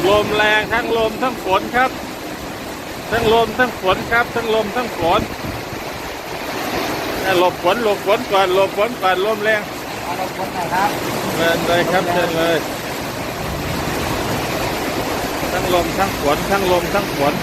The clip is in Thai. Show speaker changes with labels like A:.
A: ลมแรงทั้งลมทั้งฝนครับทั้งลมทั้งฝนครับทั้งลมทั้งฝนหลบฝนก่อนหลบฝนก่อนลมแรง
B: เอาลมฝนหน่อยครับ
A: เชิญเลยครับเชิญเลยทั้งลมทั้งฝนทั้งลมทั้งฝน